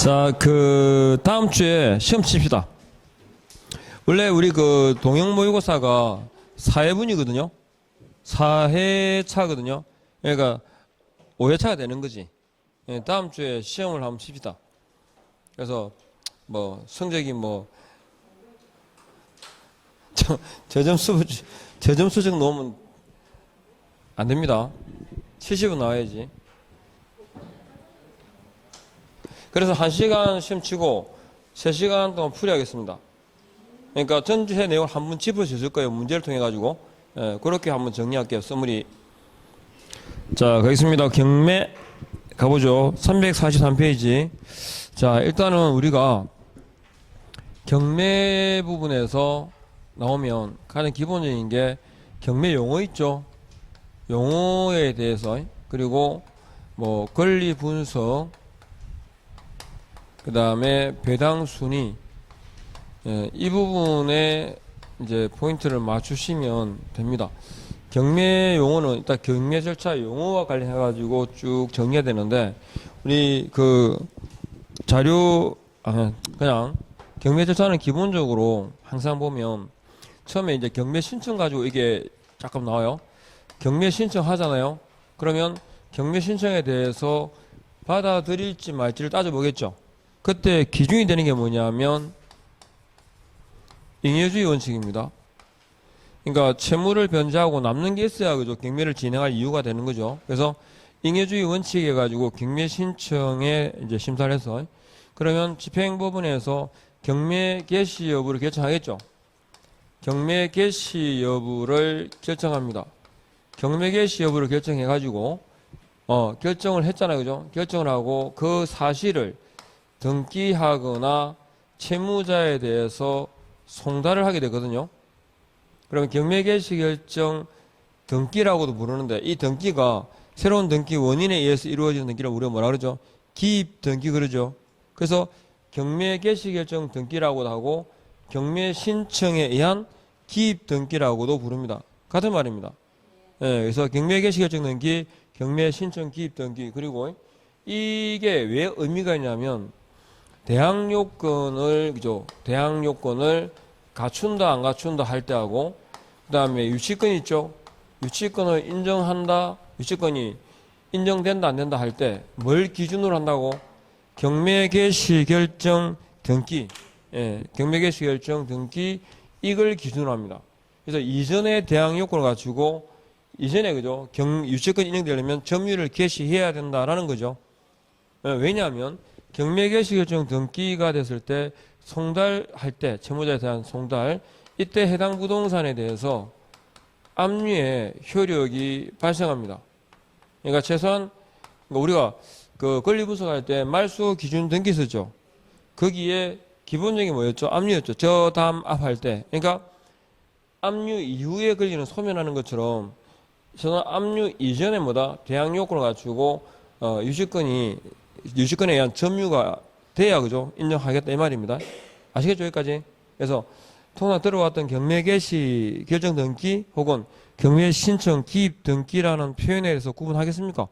자, 다음 주에 시험 칩시다. 원래 우리 동영 모의고사가 4회분이거든요. 4회차거든요. 그러니까 5회차가 되는 거지. 예, 다음 주에 시험을 한번 칩시다. 그래서 성적이 저점수적 놓으면 안 됩니다. 70은 나와야지. 그래서 1시간 시험 치고 3시간 동안 풀이하겠습니다. 그러니까 전주의 내용을 한번 짚을 수 있을 거예요. 문제를 통해 가지고. 예, 그렇게 한번 정리할게요. 써머리. 자, 가겠습니다. 경매 가보죠. 343페이지. 자, 일단은 우리가 경매 부분에서 나오면 가장 기본적인 게 경매 용어 있죠. 용어에 대해서, 그리고 권리 분석, 그 다음에 배당 순위, 이 부분에 이제 포인트를 맞추시면 됩니다. 경매 용어는 일단 경매 절차 용어와 관련해 가지고 쭉 정리해야 되는데, 우리 자료 그냥 경매 절차는 기본적으로 항상 보면 처음에 이제 경매 신청 가지고 이게 잠깐 나와요. 경매 신청 하잖아요. 그러면 경매 신청에 대해서 받아들일지 말지를 따져보겠죠. 그때 기준이 되는 게 뭐냐면 잉여주의 원칙입니다. 그러니까 채무를 변제하고 남는 게 있어야 그죠, 경매를 진행할 이유가 되는 거죠. 그래서 잉여주의 원칙에 가지고 경매 신청에 이제 심사를 해서, 그러면 집행법원에서 경매 개시 여부를 결정하겠죠. 경매 개시 여부를 결정합니다. 경매 개시 여부를 결정해 가지고 결정을 했잖아요, 그죠? 결정을 하고 그 사실을 등기하거나 채무자에 대해서 송달을 하게 되거든요. 그러면 경매 개시 결정 등기라고도 부르는데, 이 등기가 새로운 등기 원인에 의해서 이루어지는 등기를 우리가 뭐라 그러죠? 기입 등기 그러죠. 그래서 경매 개시 결정 등기라고도 하고 경매 신청에 의한 기입 등기라고도 부릅니다. 같은 말입니다. 예, 그래서 경매 개시 결정 등기, 경매 신청 기입 등기, 그리고 이게 왜 의미가 있냐면 대항 요건을 갖춘다 안 갖춘다 할 때하고, 그 다음에 유치권 있죠. 유치권을 인정한다, 유치권이 인정된다 안 된다 할 때 뭘 기준으로 한다고? 경매 개시 결정 등기, 경매 개시 결정 등기, 이걸 기준으로 합니다. 그래서 이전에 대항 요건을 갖추고 이전에 그죠, 유치권 인정되려면 점유를 개시해야 된다라는 거죠. 왜냐하면 경매 개시 결정 등기가 됐을 때 송달할 때, 채무자에 대한 송달, 이때 해당 부동산에 대해서 압류의 효력이 발생합니다. 그러니까 최소한 우리가 권리 분석할 때 말소 기준 등기 쓰죠. 거기에 기본적인 뭐였죠? 압류였죠. 저담압할 때. 그러니까 압류 이후에 권리는 소멸하는 것처럼 저는 압류 이전에 대항 요건을 갖추고 유치권에 의한 점유가 돼야 그죠, 인정하겠다 이 말입니다. 아시겠죠, 여기까지? 그래서 통상 들어왔던 경매 개시 결정 등기 혹은 경매 신청 기입 등기라는 표현에 대해서 구분하겠습니까?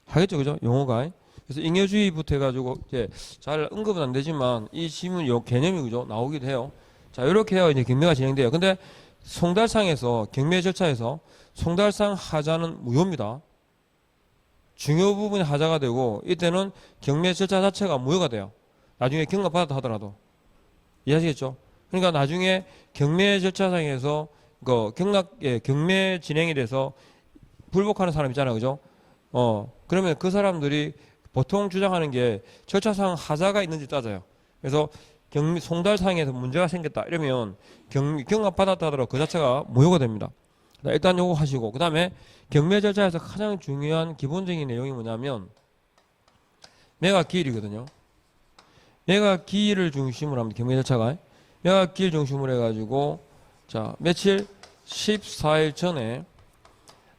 하겠죠, 그죠? 용어가. 그래서 잉여주의부터 해가지고 이제 잘 언급은 안 되지만 이 지문 요 개념이 그죠, 나오기도 해요. 자, 이렇게 해야 이제 경매가 진행돼요. 근데 송달상에서, 경매 절차에서 송달상 하자는 무효입니다. 중요 부분이 하자가 되고, 이때는 경매 절차 자체가 무효가 돼요. 나중에 경납받았다 하더라도. 이해하시겠죠? 그러니까 나중에 경매 절차상에서 경매 진행에 대해서 불복하는 사람 있잖아요, 그죠? 그러면 그 사람들이 보통 주장하는 게 절차상 하자가 있는지 따져요. 그래서 송달상에서 문제가 생겼다 이러면 경납받았다 하더라도 그 자체가 무효가 됩니다. 일단 요거 하시고, 그 다음에 경매 절차에서 가장 중요한 기본적인 내용이 뭐냐면 매각기일이거든요. 매각기일을 중심으로 합니다. 경매 절차가 매각기일 중심으로 해가지고, 자, 며칠 14일 전에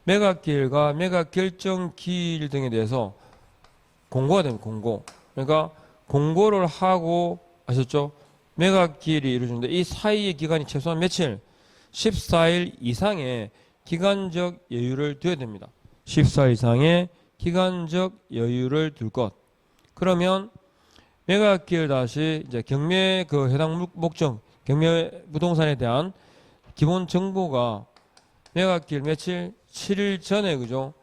매각기일과 매각결정기일 등에 대해서 공고가 됩니다. 공고. 그러니까 공고를 하고, 아셨죠? 매각기일이 이루어지는데 이 사이의 기간이 최소한 며칠? 14일 이상의 기간적 여유를 둬야 됩니다. 14일 이상의 기간적 여유를 둘 것. 그러면 매각기일 다시 이제 경매 그 해당 목적, 경매 부동산에 대한 기본 정보가 매각기일 며칠? 7일 전에 그죠?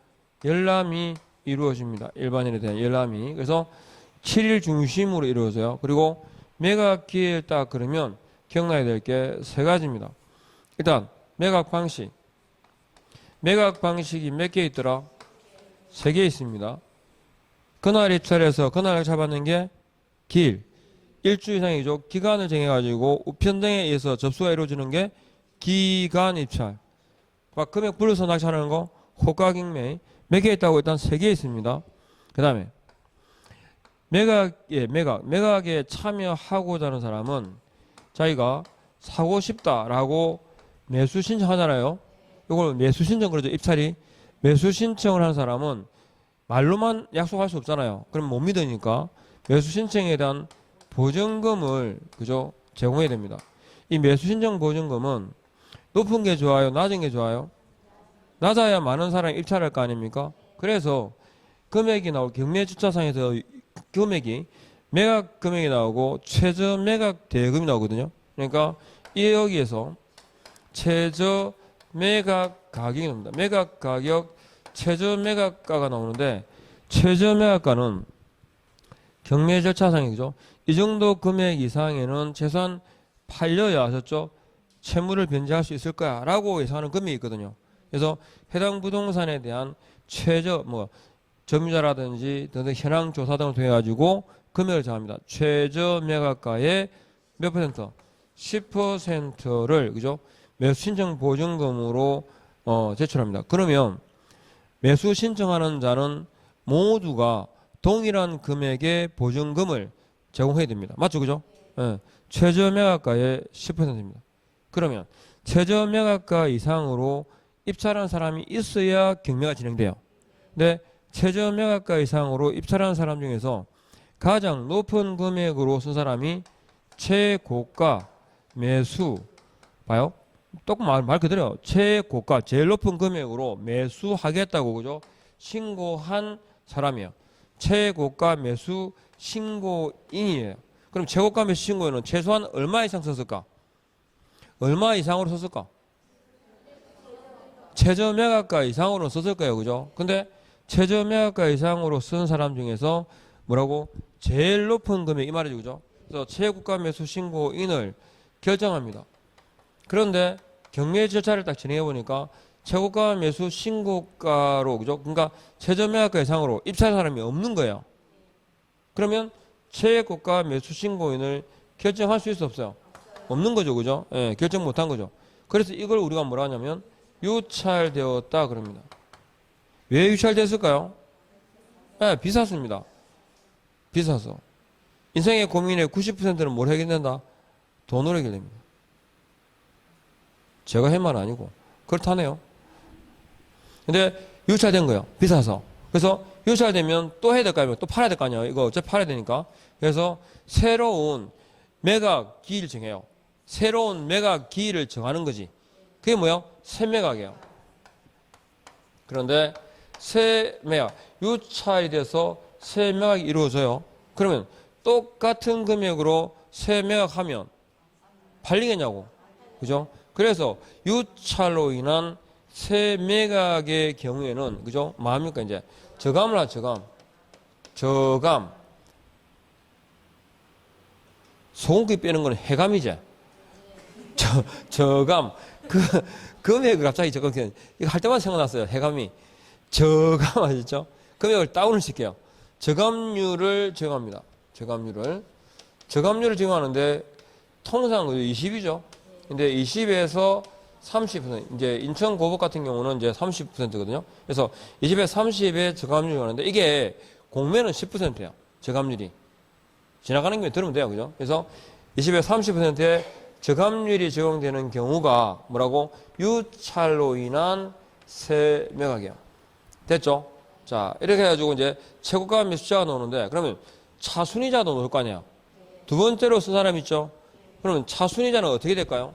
열람이 이루어집니다. 일반인에 대한 열람이. 그래서 7일 중심으로 이루어져요. 그리고 매각기일 딱 그러면 기억나야 될 게 세 가지입니다. 일단 매각 방식. 매각 방식이 몇 개 있더라? 3개 있습니다. 그날 입찰해서 그날 입찰받는 게 기일. 일주 이상이죠. 기간을 정해가지고 우편등에 의해서 접수가 이루어지는 게 기간 입찰. 막 금액 불러서 낙찰하는 거 호가경매. 몇 개 있다고? 일단 3개 있습니다. 그 다음에 매각에 참여하고자 하는 사람은 자기가 사고 싶다라고 매수 신청하잖아요. 이걸 매수 신청 그러죠. 입찰이. 매수 신청을 하는 사람은 말로만 약속할 수 없잖아요. 그럼 못 믿으니까 매수 신청에 대한 보증금을 그죠? 제공해야 됩니다. 이 매수 신청 보증금은 높은 게 좋아요? 낮은 게 좋아요? 낮아야 많은 사람이 입찰할 거 아닙니까? 그래서 금액이 나오고 경매 주차상에서 금액이 매각 금액이 나오고 최저 매각 대금이 나오거든요. 그러니까 여기에서 최저 매각 가격이 나옵니다. 매각 가격 최저 매각가가 나오는데 최저 매각가는 경매 절차상이죠. 이 정도 금액 이상에는 최소한 팔려야 하셨죠. 채무를 변제할 수 있을 거야 라고 예상하는 금액이 있거든요. 그래서 해당 부동산에 대한 최저 점유자라든지 등등 현황 조사 등을 통해 가지고 금액을 정합니다. 최저 매각가의 몇 퍼센트? 10%를 그죠? 매수 신청 보증금으로 제출합니다. 그러면 매수 신청하는 자는 모두가 동일한 금액의 보증금을 제공해야 됩니다. 맞죠? 그죠? 예. 최저 매각가의 10%입니다. 그러면 최저 매각가 이상으로 입찰한 사람이 있어야 경매가 진행돼요. 근데 최저 매각가 이상으로 입찰한 사람 중에서 가장 높은 금액으로 쓴 사람이 최고가 매수. 봐요. 똑 말 그대로 최고가 제일 높은 금액으로 매수하겠다고 그죠? 신고한 사람이에요. 최고가 매수 신고인이에요. 그럼 최고가 매수 신고인은 최소한 얼마 이상 썼을까? 얼마 이상으로 썼을까? 최저 매각가 이상으로 썼을 거예요. 그죠? 근데 최저 매각가 이상으로 쓴 사람 중에서 뭐라고? 제일 높은 금액 이 말이죠. 그죠? 그래서 최고가 매수 신고인을 결정합니다. 그런데 경매 절차를 딱 진행해 보니까 최고가 매수 신고가로 그죠? 그러니까 최저 매각가 이상으로 입찰한 사람이 없는 거예요. 그러면 최고가 매수 신고인을 결정할 수 있어 없어요? 없는 거죠. 그죠? 예, 결정 못한 거죠. 그래서 이걸 우리가 뭐라 하냐면 유찰되었다 그럽니다. 왜 유찰됐을까요? 예, 비쌌습니다. 비싸서. 인생의 고민의 90%는 뭘 해결된다? 돈으로 해결됩니다. 제가 할 말은 아니고 그렇다네요. 근데 유찰된 거예요. 비싸서. 그래서 유찰되면 또 해야 될 거 아니에요. 또 팔아야 될 거 아니에요. 이거 어차피 팔아야 되니까. 그래서 새로운 매각 기일을 정해요. 새로운 매각 기일을 정하는 거지. 그게 뭐야? 새 매각이에요. 그런데 새 매각, 유찰이 돼서 새 매각이 이루어져요. 그러면 똑같은 금액으로 새 매각하면 팔리겠냐고. 그죠? 그래서 유찰로 인한 새 매각의 경우에는 그죠? 뭐합니까 이제 저감을 하죠. 저감. 소금기 빼는 건 해감이지. 저감. 금액을 갑자기 이거 할 때마다 생각났어요. 해감이. 저감 아시죠? 금액을 다운을 시켜요. 저감률을 적용합니다. 저감률을 적용하는데 통상 20이죠. 근데 20에서 30%, 이제 인천 고법 같은 경우는 이제 30%거든요. 그래서 20에 30의 저감률이 하는데 이게 공매는 10%예요. 저감률이. 지나가는 김에 들으면 돼요. 그죠? 그래서 20에 30%의 저감률이 적용되는 경우가 뭐라고? 유찰로 인한 새 매각이에요. 됐죠? 자, 이렇게 해가지고 이제 최고가 매수자가 나오는데 그러면 차순위자도 넣을 거 아니에요. 두 번째로 쓴 사람 있죠? 그러면 차순위자는 어떻게 될까요?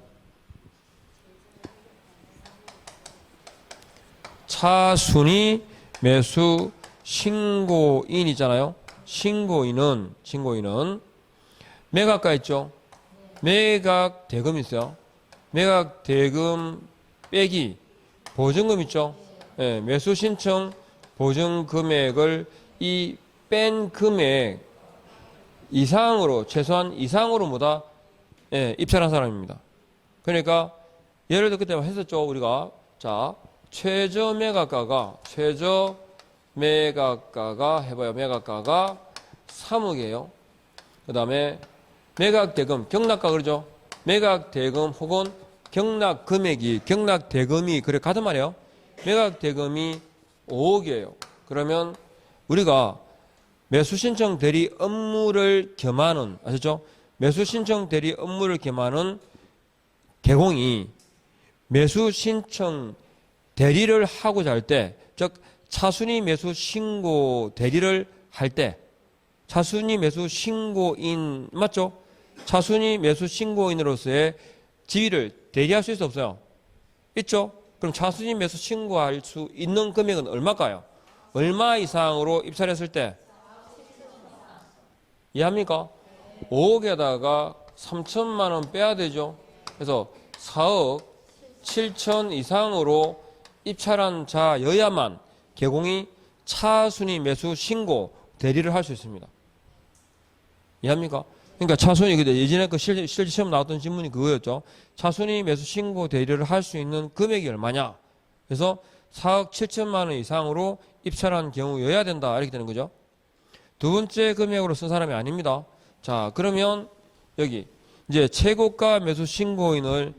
차순위 매수 신고인이잖아요. 신고인은 매각가 있죠? 매각 대금 있어요. 매각 대금 빼기 보증금 있죠? 예, 매수 신청 보증 금액을 이 뺀 금액 이상으로 최소한 이상으로 뭐다? 예, 입찰한 사람입니다. 그러니까 예를 들어 그때 했었죠. 우리가 자 최저 매각가가 해봐요. 매각가가 3억이에요. 그 다음에 매각대금, 경락가 그러죠. 매각대금 혹은 경락대금이 그래 같은 말이에요. 매각대금이 5억이에요. 그러면 우리가 매수신청 대리 업무를 겸하는 아시죠? 매수신청 대리 업무를 겸하는 개공이 매수신청 대리를 하고자 할 때, 즉 차순위 매수 신고 대리를 할 때, 차순위 매수 신고인 맞죠? 차순위 매수 신고인으로서의 지위를 대리할 수 있어 없어요? 있죠? 그럼 차순위 매수 신고할 수 있는 금액은 얼마일까요? 얼마 이상으로 입찰했을 때? 이해합니까? 5억에다가 3천만 원 빼야 되죠. 그래서 4억 7천 이상으로 입찰한 자여야만 개공이 차순위 매수 신고 대리를 할 수 있습니다. 이해합니까? 그러니까 차순위 예전에 그 실제 시험 나왔던 질문이 그거였죠. 차순위 매수 신고 대리를 할 수 있는 금액이 얼마냐? 그래서 4억 7천만 원 이상으로 입찰한 경우여야 된다 이렇게 되는 거죠. 두 번째 금액으로 쓴 사람이 아닙니다. 자, 그러면 여기 이제 최고가 매수 신고인을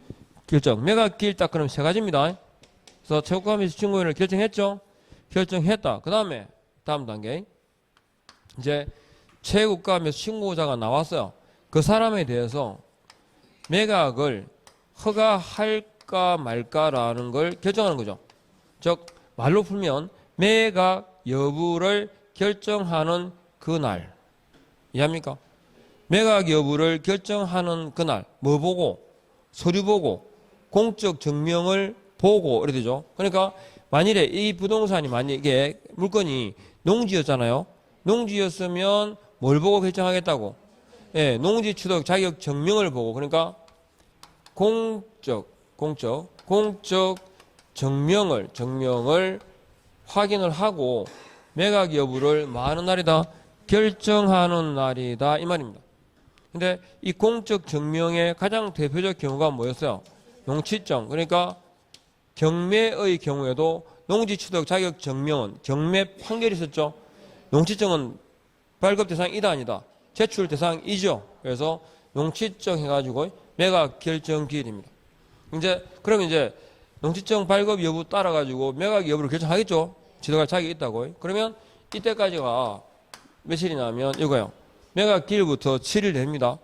결정. 매각기일 딱 그럼 세 가지입니다. 그래서 최고가 매수 신고인을 결정했죠. 결정했다. 그 다음에 다음 단계 이제 최고가 매수 신고자가 나왔어요. 그 사람에 대해서 매각을 허가할까 말까라는 걸 결정하는 거죠. 즉 말로 풀면 매각 여부를 결정하는 그날. 이해합니까? 매각 여부를 결정하는 그날 뭐 보고? 서류 보고 공적 증명을 보고 이래 되죠. 그러니까 만일에 이 부동산이 만약에 물건이 농지였잖아요. 농지였으면 뭘 보고 결정하겠다고? 예, 농지 취득 자격 증명을 보고 그러니까 공적 증명을 확인을 하고 매각 여부를 뭐 하는 날이다? 결정하는 날이다 이 말입니다. 근데 이 공적 증명의 가장 대표적 경우가 뭐였어요? 농취증. 그러니까 경매의 경우에도 농지 취득 자격 증명은 경매 판결이 있었죠. 농취증은 발급 대상이다 아니다? 제출 대상이죠. 그래서 농취증 해가지고 매각 결정 기일입니다. 그러면 이제 농취증 발급 여부 따라가지고 매각 여부를 결정하겠죠. 취득할 자격이 있다고. 그러면 이때까지가 며칠이냐면 이거예요. 매각 기일부터 7일 됩니다.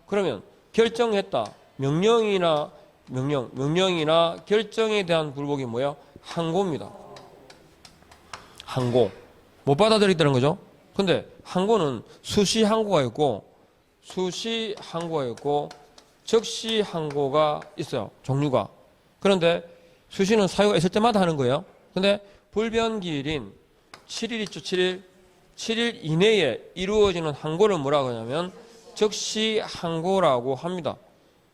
그러면 결정했다. 명령이나 결정에 대한 불복이 뭐야? 항고입니다. 항고. 못 받아들이겠다는 거죠. 근데 항고는 수시 항고가 있고 즉시 항고가 있어요. 종류가. 그런데 수시는 사유가 있을 때마다 하는 거예요. 근데 불변기일인 7일 있죠. 7일 이내에 이루어지는 항고를 뭐라고 하냐면 즉시 항고라고 합니다.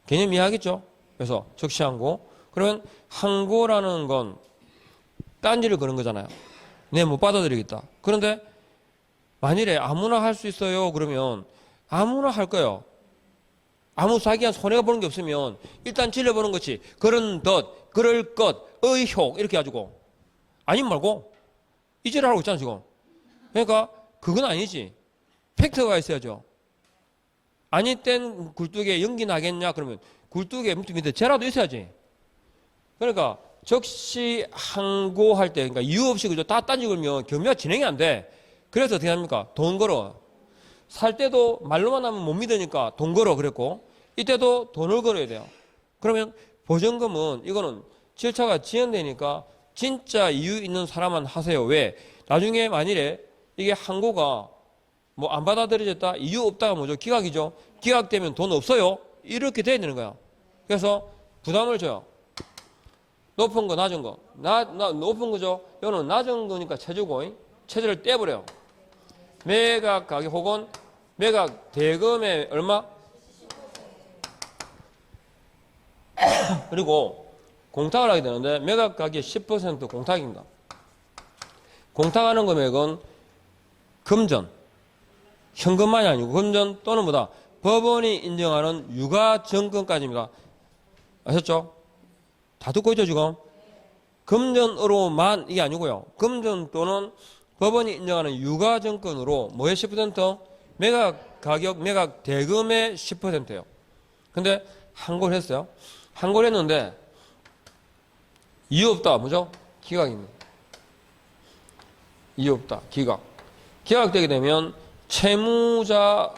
개념 이해하겠죠? 그래서 즉시 항고. 그러면 항고라는 건 딴지를 거는 거잖아요. 내 못 받아들이겠다. 그런데 만일에 아무나 할 수 있어요. 그러면 아무나 할 거예요. 아무 자기한 손해가 보는 게 없으면 일단 질러보는 것이 그런 것, 그럴 것, 의혹 이렇게 가지고 아님 말고 이질을 하고 있잖아 지금. 그러니까 그건 아니지. 팩트가 있어야죠. 아니 땐 굴뚝에 연기 나겠냐 그러면 굴뚝에 밑에 재라도 있어야지. 그러니까 즉시 항고할 때 그러니까 이유 없이 그죠 다 딴지 걸면 경매가 진행이 안 돼. 그래서 어떻게 합니까? 돈 걸어. 살 때도 말로만 하면 못 믿으니까 돈 걸어 그랬고 이때도 돈을 걸어야 돼요. 그러면 보증금은 이거는 절차가 지연되니까 진짜 이유 있는 사람만 하세요. 왜? 나중에 만일에 이게 항고가 뭐 안 받아들여졌다 이유 없다가 뭐죠? 기각이죠. 기각되면 돈 없어요. 이렇게 돼야 되는 거야. 그래서 부담을 줘요. 높은 거 낮은 거. 높은 거죠. 이거는 낮은 거니까 체주고 체주를 떼버려요. 매각 가격 혹은 매각 대금의 얼마? 그리고 공탁을 하게 되는데 매각 가격의 10% 공탁입니다. 공탁하는 금액은 금전, 현금만이 아니고 금전 또는 뭐다? 법원이 인정하는 유가증권까지입니다. 아셨죠? 다 듣고 있죠 지금? 금전으로만 이게 아니고요. 금전 또는 법원이 인정하는 유가증권으로 뭐의 10%? 매각 가격, 매각 대금의 10%예요. 근데 항고를 했어요. 항고를 했는데 이유 없다. 뭐죠? 기각입니다. 이유 없다. 기각. 기각되게 되면 채무자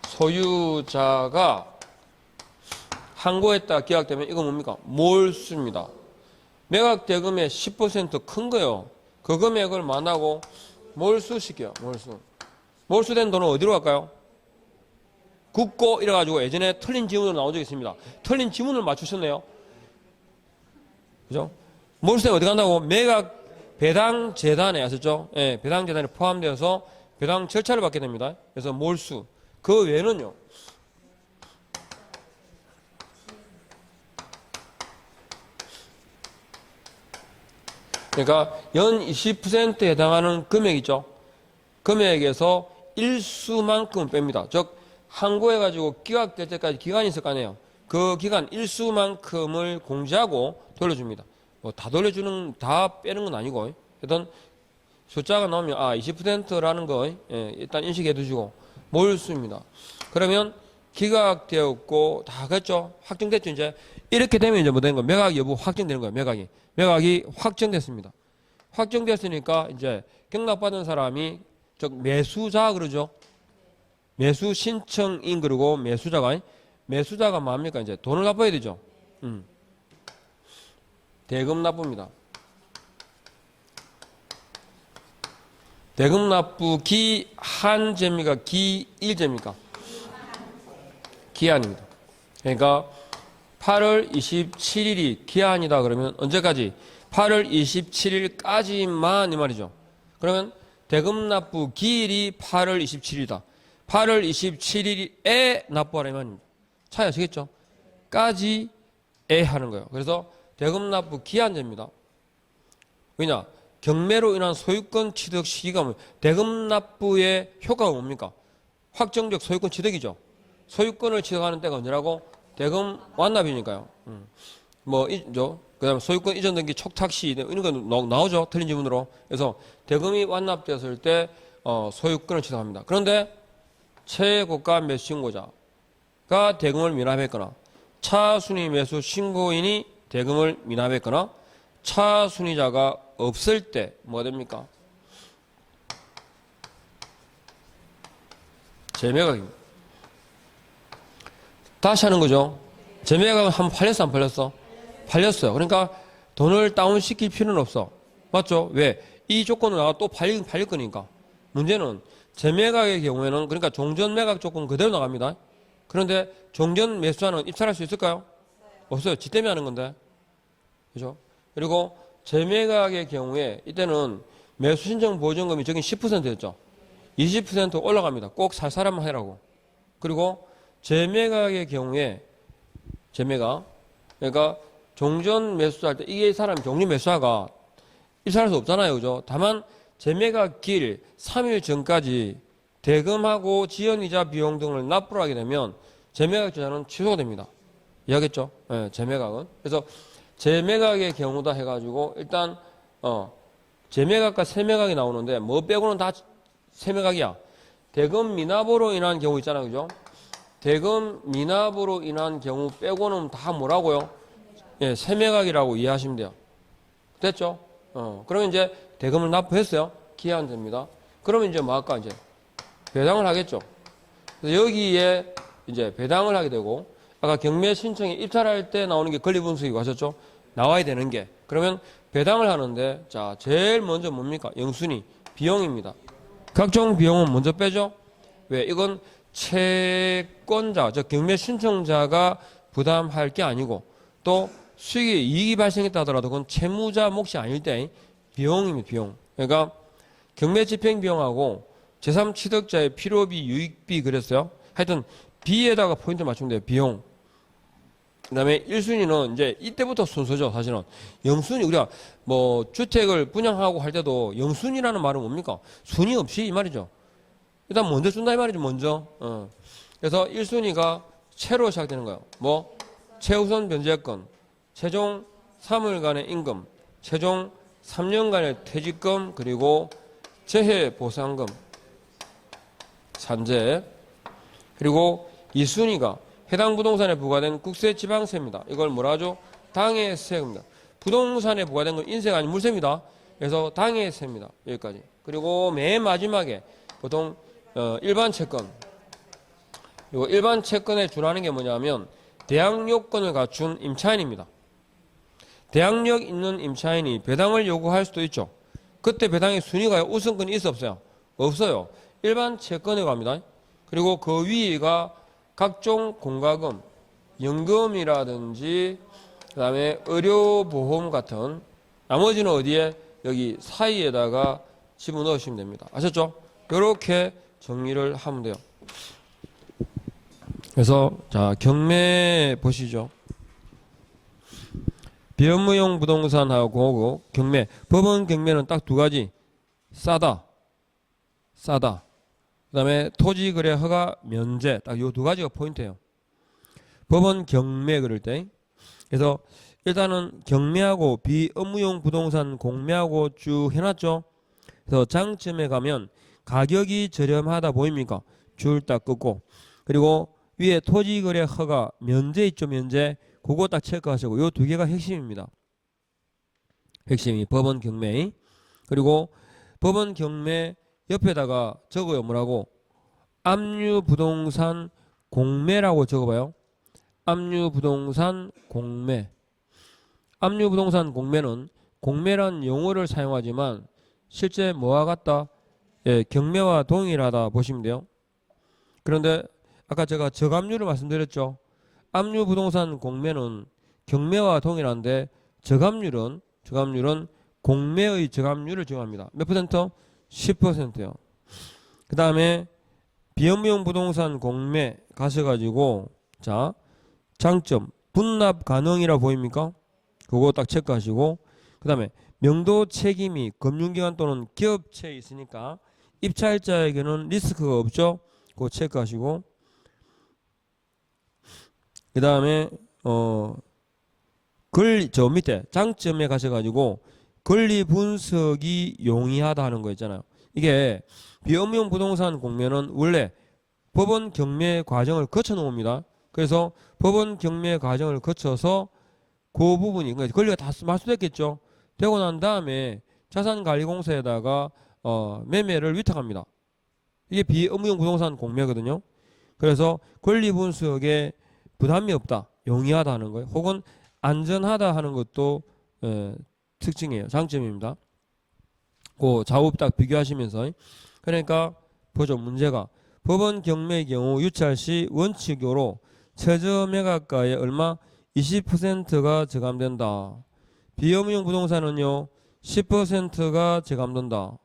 소유자가 항고했다 기각되면 이거 뭡니까? 몰수입니다. 매각 대금의 10% 큰 거예요. 그 금액을 만하고 몰수시켜요. 몰수된 돈은 어디로 갈까요? 굳고 이래가지고 예전에 틀린 지문으로 나온 적이 있습니다. 틀린 지문을 맞추셨네요. 그죠? 몰수된 어디 간다고? 매각 배당 재단에 아셨죠? 예, 배당 재단에 포함되어서 배당 절차를 받게 됩니다. 그래서 몰수. 그 외에는요. 그러니까 연 20%에 해당하는 금액 있죠. 금액에서 일수만큼 뺍니다. 즉 항고해가지고 기각될 때까지 기간이 있을 거 아니에요. 그 기간 일수만큼을 공제하고 돌려줍니다. 뭐 다 돌려주는 다 빼는 건 아니고 일단 숫자가 나오면 20%라는 거 일단 인식해 두시고 몰수입니다. 그러면 기각되었고 다 그랬죠. 확정됐죠. 이제 이렇게 되면 이제 뭐 되는 거예요? 매각 여부 확정되는 거예요. 매각이 확정됐습니다. 확정됐으니까 이제 경락받은 사람이 즉 매수자 그러죠. 매수 신청인 그리고 매수자가 뭡니까? 이제 돈을 갚아야 되죠. 대금 납부입니다. 대금 납부 기한제입니까? 기일제입니까? 기한입니다. 그러니까 8월 27일이 기한이다 그러면 언제까지? 8월 27일까지만 이 말이죠. 그러면 대금 납부 기일이 8월 27일이다. 8월 27일에 납부하라 이 말입니다. 차이 아시겠죠? 까지에 하는 거예요. 그래서 대금 납부 기한제입니다. 왜냐? 경매로 인한 소유권 취득 시기가 뭐 대금 납부의 효과가 뭡니까? 확정적 소유권 취득이죠. 소유권을 취득하는 때가 언제라고? 대금 완납이니까요. 그 다음에 소유권 이전 등기 촉탁 시 이런 거 나오죠. 틀린 지문으로. 그래서 대금이 완납되었을 때 소유권을 취득합니다. 그런데 최고가 매수 신고자가 대금을 미납했거나 차순위 매수 신고인이 대금을 미납했거나 차순위자가 없을 때 뭐가 됩니까? 재매각입니다. 다시 하는 거죠. 재매각은 한번 팔렸어 안 팔렸어? 팔렸어요. 그러니까 돈을 다운시킬 필요는 없어. 맞죠? 왜? 이 조건을 나가 또 팔릴 거니까. 문제는 재매각의 경우에는 그러니까 종전 매각 조건 그대로 나갑니다. 그런데 종전 매수자는 입찰할 수 있을까요? 없어요. 지 때문에 하는 건데. 그죠? 그리고 재매각의 경우에 이때는 매수 신청 보증금이 저긴 10%였죠. 20% 올라갑니다. 꼭 살 사람만 해라고. 그리고 재매각의 경우에 재매각 그러니까 종전 매수할 때 이게 사람이 종전 매수자가 입찰할 수 없잖아요. 그죠? 다만 재매각 길 3일 전까지 대금하고 지연이자 비용 등을 납부를 하게 되면 재매각 주자는 취소가 됩니다. 이해하겠죠? 네, 재매각은. 그래서 재매각의 경우다 해가지고 일단 재매각과 세매각이 나오는데 뭐 빼고는 다 세매각이야. 대금 미납으로 인한 경우 있잖아요. 그죠? 대금 미납으로 인한 경우 빼고는 다 뭐라고요? 예, 세매각이라고 이해하시면 돼요. 됐죠? 그러면 이제 대금을 납부했어요. 기한제입니다. 그러면 이제 뭐 할까? 이제 배당을 하겠죠. 그래서 여기에 이제 배당을 하게 되고 아까 경매 신청에 입찰할 때 나오는 게 권리분수이고 하셨죠? 나와야 되는 게. 그러면 배당을 하는데 자, 제일 먼저 뭡니까? 영순위 비용입니다. 각종 비용은 먼저 빼죠. 왜? 이건 채권자, 즉 경매 신청자가 부담할 게 아니고 또 수익에 이익이 발생했다 하더라도 그건 채무자 몫이 아닐 때 비용입니다. 비용. 그러니까 경매 집행 비용하고 제3취득자의 필요비, 유익비 그랬어요. 하여튼 B에다가 포인트 맞추면 돼요. 비용. 그 다음에 1순위는 이제 이때부터 순서죠. 사실은. 영순위, 우리가 뭐 주택을 분양하고 할 때도 영순위라는 말은 뭡니까? 순위 없이 이 말이죠. 일단 먼저 준다 이 말이죠. 먼저. 그래서 1순위가 채로 시작되는 거예요. 뭐? 최우선 변제권, 최종 3일간의 임금, 최종 3년간의 퇴직금, 그리고 재해 보상금, 산재. 그리고 2순위가 해당 부동산에 부과된 국세 지방세입니다. 이걸 뭐라 하죠? 당해세입니다. 부동산에 부과된 건 인세가 아닌 물세입니다. 그래서 당해세입니다. 여기까지. 그리고 맨 마지막에 보통 일반 채권. 이거 일반 채권에 준하는 게 뭐냐면 대항 요건을 갖춘 임차인입니다. 대항력 있는 임차인이 배당을 요구할 수도 있죠. 그때 배당의 순위가 우선권이 있어 없어요? 없어요. 일반 채권에 갑니다. 그리고 그 위가 각종 공과금, 연금이라든지 그 다음에 의료보험 같은 나머지는 어디에? 여기 사이에다가 집어넣으시면 됩니다. 아셨죠? 이렇게 정리를 하면 돼요. 그래서 자 경매 보시죠. 비업무용 부동산하고 경매. 법원 경매는 딱 두 가지. 싸다. 그 다음에 토지거래 허가 면제. 딱 요 두 가지가 포인트예요. 법원 경매 그럴 때. 그래서 일단은 경매하고 비업무용 부동산 공매하고 쭉 해놨죠. 그래서 장점에 가면 가격이 저렴하다 보입니까? 줄 딱 긋고. 그리고 위에 토지거래 허가 면제 있죠. 면제. 그거 딱 체크하시고 요 두 개가 핵심입니다. 핵심이 법원 경매. 그리고 법원 경매 옆에다가 적어요. 뭐라고? 압류부동산 공매라고 적어봐요. 압류부동산 공매. 압류부동산 공매는 공매란 용어를 사용하지만 실제 뭐와 같다? 예, 경매와 동일하다 보시면 돼요. 그런데 아까 제가 저감률을 말씀드렸죠. 압류부동산 공매는 경매와 동일한데 저감률은 공매의 저감률을 정합니다. 몇 퍼센트? 10%요. 그 다음에 비업무용 부동산 공매 가셔가지고 자 장점 분납 가능이라 보입니까? 그거 딱 체크하시고 그 다음에 명도 책임이 금융기관 또는 기업체에 있으니까 입찰자에게는 리스크가 없죠. 그거 체크하시고 그 다음에 저 밑에 장점에 가셔가지고 권리 분석이 용이하다 하는 거 있잖아요. 이게 비업무용 부동산 공매는 원래 법원 경매 과정을 거쳐 놓습니다. 그래서 법원 경매 과정을 거쳐서 그 부분이 그러니까 권리가 다 말소됐겠죠. 되고 난 다음에 자산관리공사에다가 매매를 위탁합니다. 이게 비업무용 부동산 공매거든요. 그래서 권리 분석에 부담이 없다, 용이하다 하는 거예요. 혹은 안전하다 하는 것도 특징이에요. 장점입니다. 그 좌우 딱 비교하시면서 그러니까 보죠. 문제가 법원 경매의 경우 유찰 시 원칙으로 최저 매각가의 얼마 20%가 저감된다. 비업무용 부동산은요 10%가 저감된다.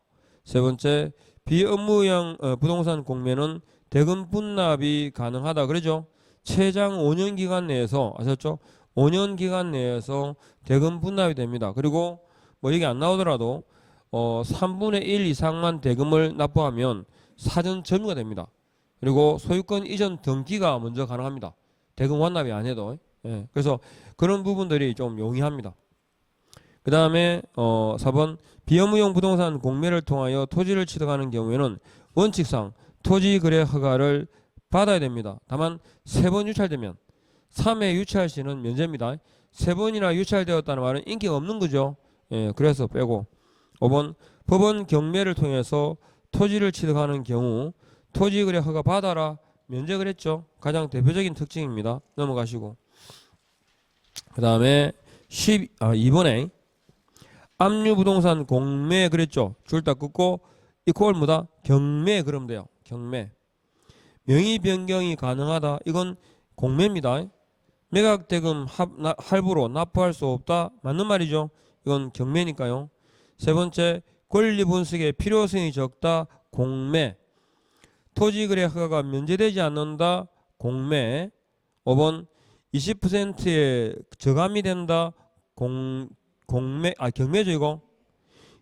세 번째 비업무용 부동산 공매는 대금 분납이 가능하다. 그러죠. 최장 5년 기간 내에서 아셨죠? 5년 기간 내에서 대금 분납이 됩니다. 그리고 뭐 이게 안 나오더라도 3분의 1 이상만 대금을 납부하면 사전 점유가 됩니다. 그리고 소유권 이전 등기가 먼저 가능합니다. 대금 완납이 안 해도. 예. 그래서 그런 부분들이 좀 용이합니다. 그 다음에 4번 비업무용 부동산 공매를 통하여 토지를 취득하는 경우에는 원칙상 토지거래 허가를 받아야 됩니다. 다만 3번 유찰되면 3회 유찰 시는 면제입니다. 3번이나 유찰되었다는 말은 인기가 없는 거죠. 예, 그래서 빼고 5번 법원 경매를 통해서 토지를 취득하는 경우 토지거래 허가 받아라 면제 그랬죠. 가장 대표적인 특징입니다. 넘어가시고 그 다음에 2번에 압류부동산 공매 그랬죠. 줄 딱 긋고 이퀄 뭐다? 경매 그러면 돼요. 경매. 명의 변경이 가능하다. 이건 공매입니다. 매각대금 할부로 납부할 수 없다. 맞는 말이죠. 이건 경매니까요. 세 번째, 권리 분석의 필요성이 적다. 공매. 토지 거래 허가가 면제되지 않는다. 공매. 5번, 20%의 저감이 된다. 경매죠 이거.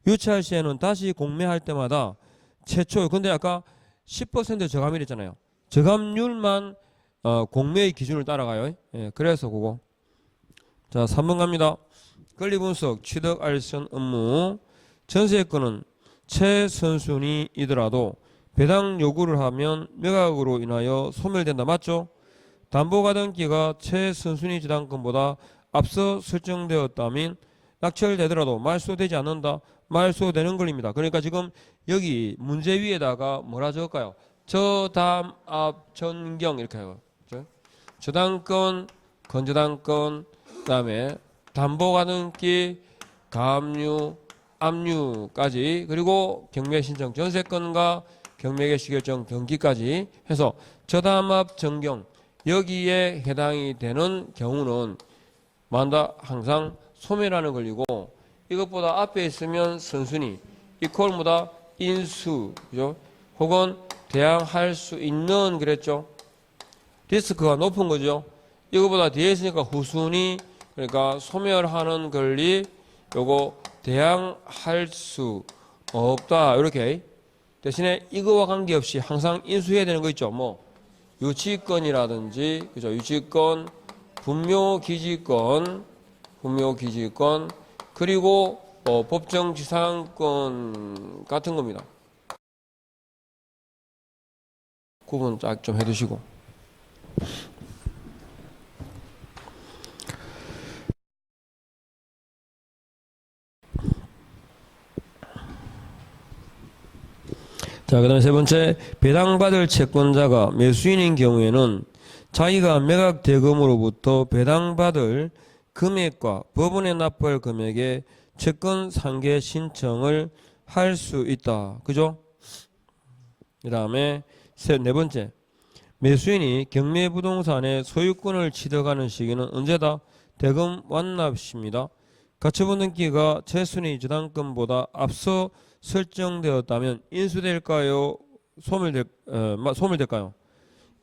유치할 시에는 다시 공매할 때마다 최초, 근데 아까 10% 저감이 됐잖아요. 저감률만 공매의 기준을 따라가요. 예, 그래서 그거. 자, 3번 갑니다. 권리분석, 취득, 알선 업무. 전세권은 최선순위이더라도 배당 요구를 하면 매각으로 인하여 소멸된다. 맞죠? 담보가등기가 최선순위 지당권보다 앞서 설정되었다면 낙찰되더라도 말소되지 않는다. 말소되는 권리입니다. 그러니까 지금 여기 문제 위에다가 뭐라 적을까요? 저담압 전경 이렇게 해요. 저당권, 건저당권, 그다음에 담보가등기, 가압류, 압류까지, 그리고 경매신청 전세권과 경매개시결정 등기까지 해서 저담압 전경 여기에 해당이 되는 경우는 만다 항상 소멸하는 권리고, 이것보다 앞에 있으면 선순위 이퀄 뭐다 인수, 그죠? 혹은 대항할 수 있는, 그랬죠? 리스크가 높은 거죠. 이거보다 뒤에 있으니까 후순위, 그러니까 소멸하는 권리, 요거 대항할 수 없다. 이렇게. 대신에 이거와 관계없이 항상 인수해야 되는 거 있죠. 뭐 유치권이라든지, 그죠? 유치권, 분묘기지권, 그리고 법정지상권 같은 겁니다. 구분 쫙 좀 해두시고. 자, 그 다음에 세 번째, 배당받을 채권자가 매수인인 경우에는 자기가 매각 대금으로부터 배당받을 금액과 법원에 납부할 금액의 채권 상계 신청을 할 수 있다. 그죠? 그 다음에 네 번째, 매수인이 경매부동산의 소유권을 취득하는 시기는 언제다? 대금 완납시입니다. 가처분 등기가 최순위 저당권보다 앞서 설정되었다면 인수될까요? 소멸될까요?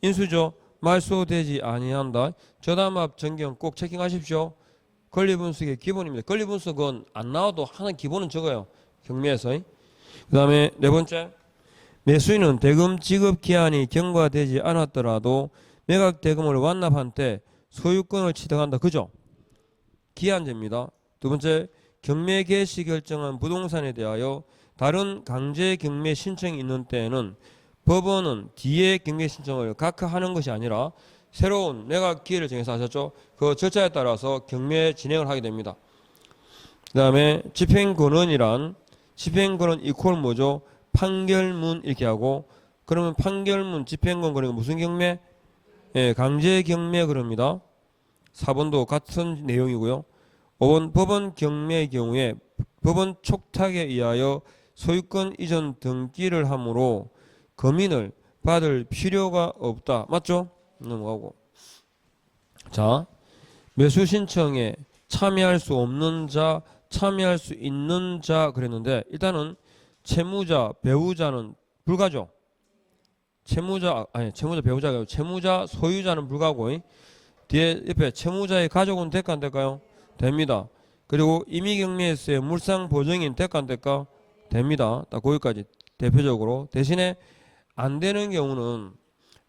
인수죠. 말소되지 아니한다. 저담압 전경 꼭 체킹하십시오. 권리분석의 기본입니다. 권리분석은 안 나와도 하는 기본은 적어요. 경매에서. 그 다음에 네 번째, 매수인은 대금 지급 기한이 경과되지 않았더라도 매각 대금을 완납한 때 소유권을 취득한다. 그죠? 기한제입니다. 두 번째, 경매 개시 결정한 부동산에 대하여 다른 강제 경매 신청이 있는 때에는 법원은 뒤에 경매 신청을 각하하는 것이 아니라 새로운 매각 기회를 정해서 하셨죠. 그 절차에 따라서 경매 진행을 하게 됩니다. 그 다음에 집행권원이란, 집행권원 이퀄 뭐죠? 판결문 이렇게 하고, 그러면 판결문 집행권 그러니까 무슨 경매? 예, 강제 경매 그럽니다. 4번도 같은 내용이고요. 5번 법원 경매의 경우에 법원 촉탁에 의하여 소유권 이전 등기를 함으로 검인을 받을 필요가 없다. 맞죠? 넘어가고. 자, 매수 신청에 참여할 수 없는 자, 참여할 수 있는 자 그랬는데, 일단은 채무자, 배우자는 불가죠. 채무자, 배우자가 아니고 채무자, 소유자는 불가고, 뒤에 옆에 채무자의 가족은 될까 안 될까요? 됩니다. 그리고 임의경매에서의 물상 보증인 될까 안 될까? 됩니다. 딱 거기까지 대표적으로. 대신에 안 되는 경우는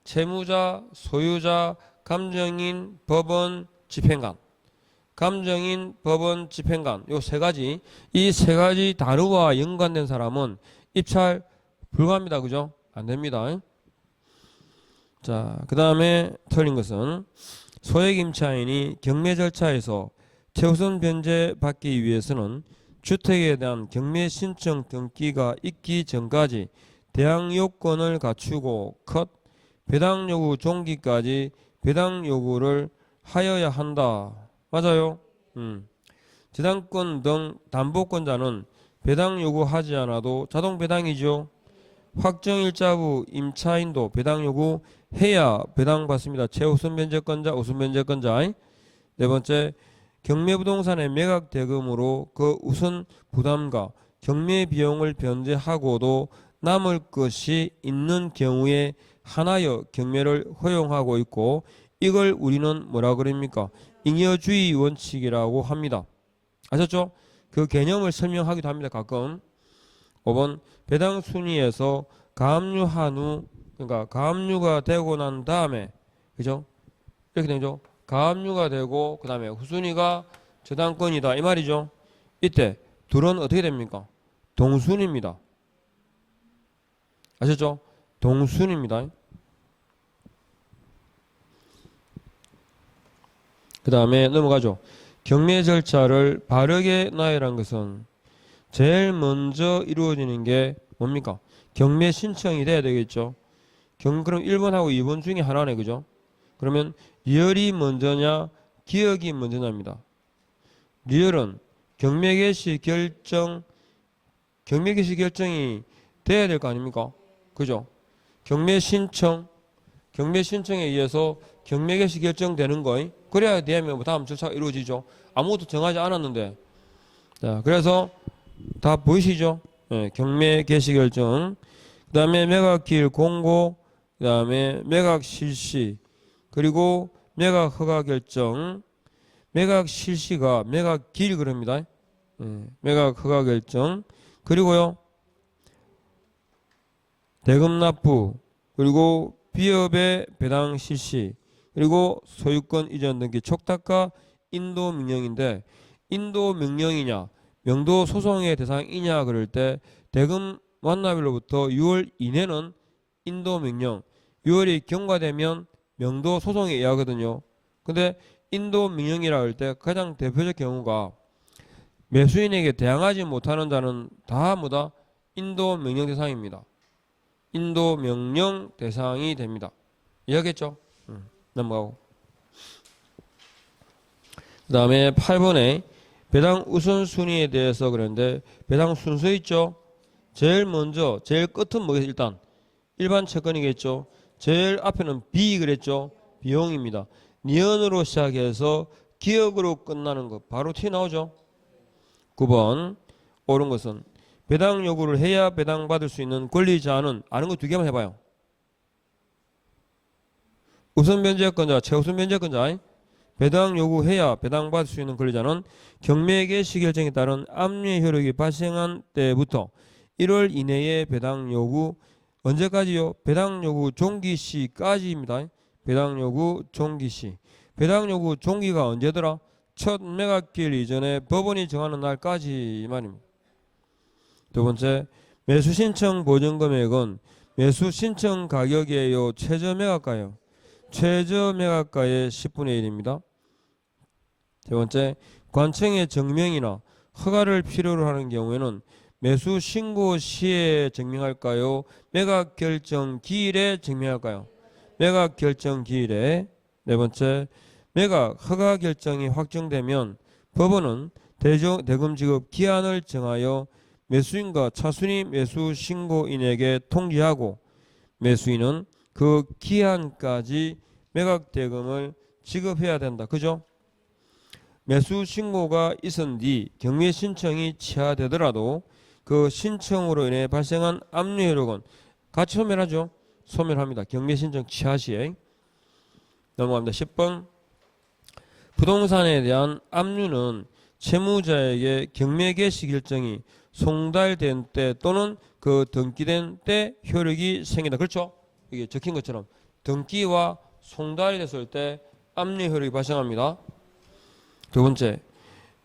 채무자, 소유자, 감정인, 법원, 집행관. 감정인, 법원, 집행관. 요 세 가지. 이 세 가지 단어와 연관된 사람은 입찰 불가합니다. 그죠? 안 됩니다. 자, 그 다음에 틀린 것은 소액 임차인이 경매 절차에서 최우선 변제 받기 위해서는 주택에 대한 경매 신청 등기가 있기 전까지 대항 요건을 갖추고 컷 배당 요구 종기까지 배당 요구를 하여야 한다. 맞아요? 저당권 등 담보권자는 배당 요구하지 않아도 자동 배당이죠. 확정일자부 임차인도 배당 요구해야 배당 받습니다. 최우선 변제권자, 우선 변제권자. 네 번째, 경매부동산의 매각 대금으로 그 우선 부담과 경매 비용을 변제하고도 남을 것이 있는 경우에 하나여 경매를 허용하고 있고, 이걸 우리는 뭐라 그럽니까? 잉여주의 원칙이라고 합니다. 아셨죠? 그 개념을 설명하기도 합니다. 가끔. 5번 배당 순위에서 가압류한 후, 그러니까 가압류가 되고 난 다음에, 그죠? 이렇게 되죠. 가압류가 되고 그 다음에 후순위가 저당권이다 이 말이죠. 이때 둘은 어떻게 됩니까? 동순입니다. 아셨죠? 동순입니다. 그 다음에 넘어가죠. 경매 절차를 바르게 나열한 것은 제일 먼저 이루어지는 게 뭡니까? 경매 신청이 돼야 되겠죠. 그럼 1번하고 2번 중에 하나네, 그죠? 그러면 리얼이 먼저냐 기억이 먼저냐입니다. 리얼은 경매 개시 결정이 돼야 될 거 아닙니까? 그죠? 경매 신청에 의해서 경매 개시 결정되는 거임. 그래야 되면 다음 절차가 이루어지죠. 아무것도 정하지 않았는데. 자, 그래서 다 보이시죠? 네, 경매 개시 결정. 그 다음에 매각기일 공고, 그 다음에 매각 실시, 그리고 매각 허가 결정. 매각 실시가 매각 기일 그럽니다. 매각 허가 결정. 그리고요, 대금 납부, 그리고 비업의 배당 실시, 그리고 소유권 이전 등기 촉탁과 인도 명령인데, 인도 명령이냐 명도 소송의 대상이냐 그럴 때 대금 완납일로부터 6월 이내는 인도 명령, 6월이 경과되면 명도 소송에 의하거든요. 근데 인도 명령이라 할 때 가장 대표적 경우가 매수인에게 대항하지 못하는 자는 다 뭐다? 인도 명령 대상입니다. 인도 명령 대상이 됩니다. 이해하겠죠? 넘어가고. 그 다음에 8번에 배당 우선순위에 대해서 그랬는데, 배당 순서 있죠? 제일 먼저, 제일 끝은 뭐겠어요? 일단 일반 채권이겠죠? 제일 앞에는 B 그랬죠? 비용입니다. 니은으로 시작해서 기억으로 끝나는 거 바로 튀어나오죠? 9번 옳은 것은 배당 요구를 해야 배당 받을 수 있는 권리자는 아는 거 두 개만 해봐요. 우선 변제권자, 최우선 변제권자. 배당 요구해야 배당 받을 수 있는 권리자는 경매 개시 결정에 따른 압류의 효력이 발생한 때부터 1월 이내에 배당 요구, 언제까지요? 배당 요구 종기 시까지입니다. 배당 요구 종기 시. 배당 요구 종기가 언제더라? 첫 매각기일 이전에 법원이 정하는 날까지 이 말입니다. 두 번째, 매수 신청 보전 금액은 매수 신청 가격이에요, 최저 매각가요? 최저 매각가의 10분의 1입니다. 세 번째, 관청의 증명이나 허가를 필요로 하는 경우에는 매수 신고 시에 증명할까요? 매각 결정 기일에 증명할까요? 매각 결정 기일에. 네 번째, 매각 허가 결정이 확정되면 법원은 대금 지급 기한을 정하여 매수인과 차순위 매수 신고인에게 통지하고, 매수인은 그 기한까지 매각 대금을 지급해야 된다. 그죠? 매수 신고가 있은 뒤 경매 신청이 취하되더라도 그 신청으로 인해 발생한 압류 효력은 같이 소멸하죠. 소멸합니다. 경매 신청 취하 시에. 넘어갑니다. 10번. 부동산에 대한 압류는 채무자에게 경매 개시 결정이 송달된 때 또는 그 등기된 때 효력이 생긴다. 그렇죠? 이게 적힌 것처럼 등기와 송달됐을 때 압류 효력이 발생합니다. 두 번째,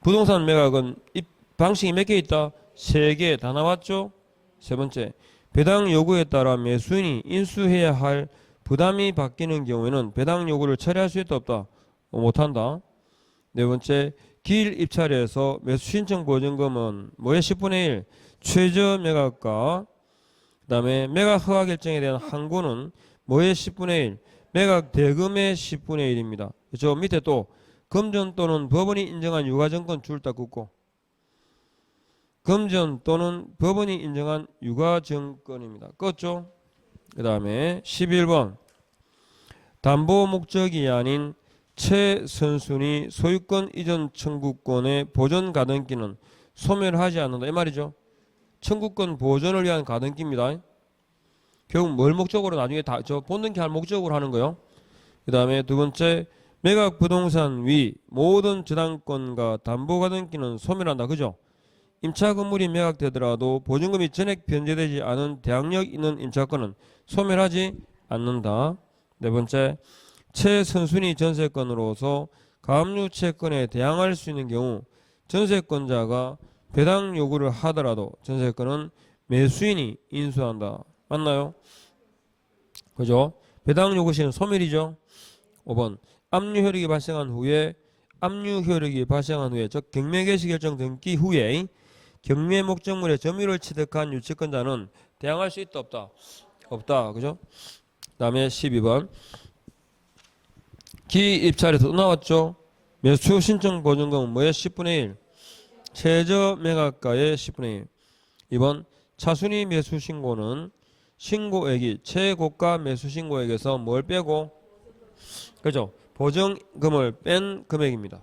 부동산 매각은 방식이 몇 개 있다? 3개 다 나왔죠? 세 번째, 배당 요구에 따라 매수인이 인수해야 할 부담이 바뀌는 경우에는 배당 요구를 처리할 수 있다 없다? 못한다. 네 번째, 기일 입찰에서 매수 신청 보증금은 뭐의 10분의 1? 최저 매각가. 그 다음에 매각 허가 결정에 대한 항고는 뭐의 10분의 1? 매각 대금의 10분의 1입니다. 저 밑에 또 금전 또는 법원이 인정한 유가증권 줄 다 긋고, 금전 또는 법원이 인정한 유가증권입니다. 껐죠? 그 다음에 11번. 담보 목적이 아닌 최선순위 소유권 이전 청구권의 보전 가등기는 소멸하지 않는다. 이 말이죠. 청구권 보존을 위한 가등기입니다. 결국 뭘 목적으로 나중에 저 본등기 할 목적으로 하는 거요. 그 다음에 두 번째, 매각 부동산 위 모든 저당권과 담보가등기는 소멸한다. 그죠? 임차 건물이 매각되더라도 보증금이 전액 변제되지 않은 대항력 있는 임차권은 소멸하지 않는다. 네 번째, 최선순위 전세권으로서 가압류 채권에 대항할 수 있는 경우 전세권자가 배당 요구를 하더라도 전세권은 매수인이 인수한다. 맞나요? 그죠? 배당 요구 시는 소멸이죠. 5번, 압류 효력이 발생한 후에 즉 경매 개시 결정 등기 후에 경매 목적물의 점유를 취득한 유치권자는 대항할 수 있다 없다? 없다. 그죠? 그 다음에 12번, 기입찰에서 또 나왔죠. 매수 신청 보증금은 뭐에 10분의 1 최저 매각가의 10분의 1. 2번, 차순위 매수 신고는 신고액이 최고가 매수 신고액에서 뭘 빼고, 그죠? 보증금을 뺀 금액입니다.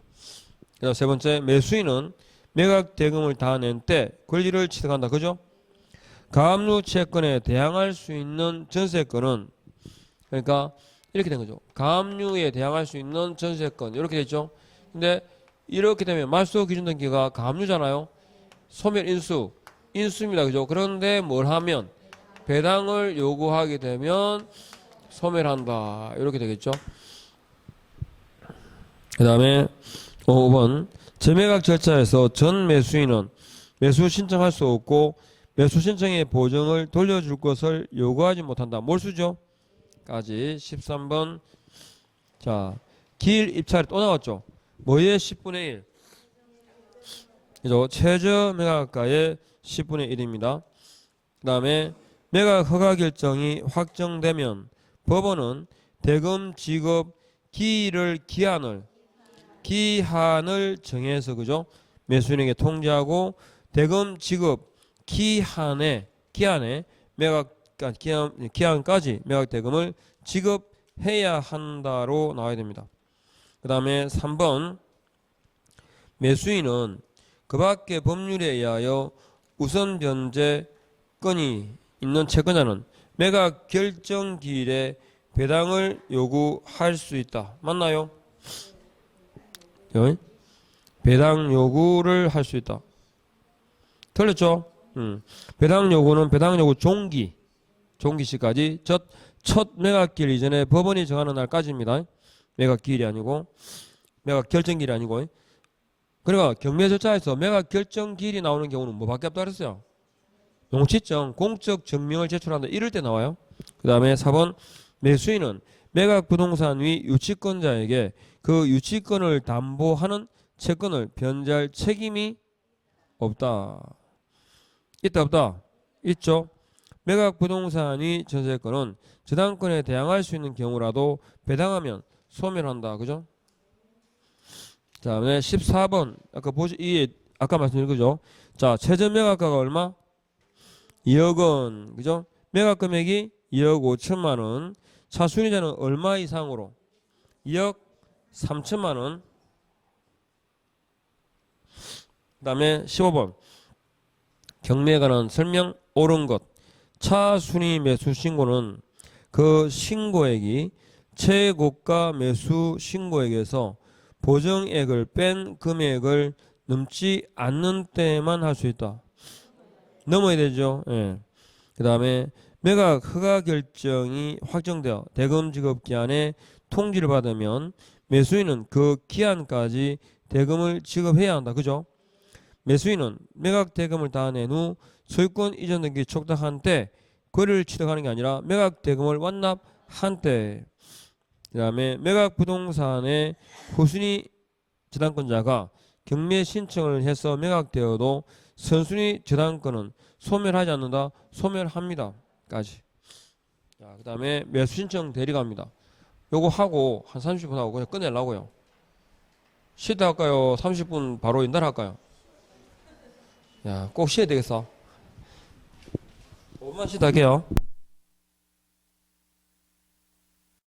그다음 세 번째, 매수인은 매각 대금을 다 낸 때 권리를 취득한다. 그죠? 가압류 채권에 대항할 수 있는 전세권은, 그러니까 이렇게 된 거죠. 가압류에 대항할 수 있는 전세권 이렇게 됐죠. 근데 이렇게 되면 말소 기준 등기가 가압류잖아요. 소멸 인수입니다. 그죠? 그런데 뭘 하면 배당을 요구하게 되면 소멸한다. 이렇게 되겠죠. 그 다음에 5번, 재매각 절차에서 전 매수인은 매수 신청할 수 없고 매수 신청의 보증을 돌려줄 것을 요구하지 못한다. 몰수죠? 까지. 13번, 자, 기일 입찰이 또 나왔죠. 뭐의 10분의 1? 그죠? 최저 매각가의 10분의 1입니다. 그 다음에 매각 허가 결정이 확정되면 법원은 대금 지급 기한을 정해서, 그죠? 매수인에게 통지하고 대금 지급 기한에 기한까지 매각 대금을 지급해야 한다로 나와야 됩니다. 그 다음에 3번, 매수인은 그 밖의 법률에 의하여 우선 변제권이 있는 채권자는 매각 결정 기일에 배당을 요구할 수 있다. 맞나요? 배당 요구를 할 수 있다. 틀렸죠? 배당 요구는 배당 요구 종기시까지 첫 매각기일 이전에 법원이 정하는 날까지입니다. 매각기일이 아니고 매각 결정기일이 아니고. 그러니까 경매 절차에서 매각 결정기일이 나오는 경우는 뭐밖에 없다 그랬어요. 용취증, 공적 증명을 제출한다. 이럴 때 나와요. 그 다음에 4번, 매수인은 매각 부동산 위 유치권자에게 그 유치권을 담보하는 채권을 변제할 책임이 없다. 있다 없다? 있죠. 매각 부동산이 전세권은 저당권에 대항할 수 있는 경우라도 배당하면 소멸한다. 그죠? 자, 다음에 14번. 아까 말씀드린 거죠. 자, 최저 매각가가 얼마? 2억 원. 그죠? 매각 금액이 2억 5천만 원. 차순위자는 얼마 이상으로? 2억 3천만 원. 그 다음에 15번. 경매에 관한 설명 옳은 것. 차순위 매수 신고는 그 신고액이 최고가 매수 신고액에서 보정액을 뺀 금액을 넘지 않는 때만 할 수 있다. 넘어야 되죠. 예. 그 다음에 매각 허가 결정이 확정되어 대금 지급 기한에 통지를 받으면 매수인은 그 기한까지 대금을 지급해야 한다. 그죠? 매수인은 매각 대금을 다 낸 후 소유권 이전 등기 촉탁한 때 거래를 취득하는 게 아니라 매각 대금을 완납한 때. 그 다음에 매각 부동산의 후순위 저당권자가 경매 신청을 해서 매각되어도 선순위 저당권은 소멸하지 않는다. 소멸합니다. 까지. 자, 그 다음에 매수 신청 대리갑니다. 요거 하고 한 30분 하고 그냥 끝내려고요. 쉬다 할까요? 30분 바로 인달 할까요? 야, 꼭 쉬어야 되겠어. 5분만 쉬다 할게요.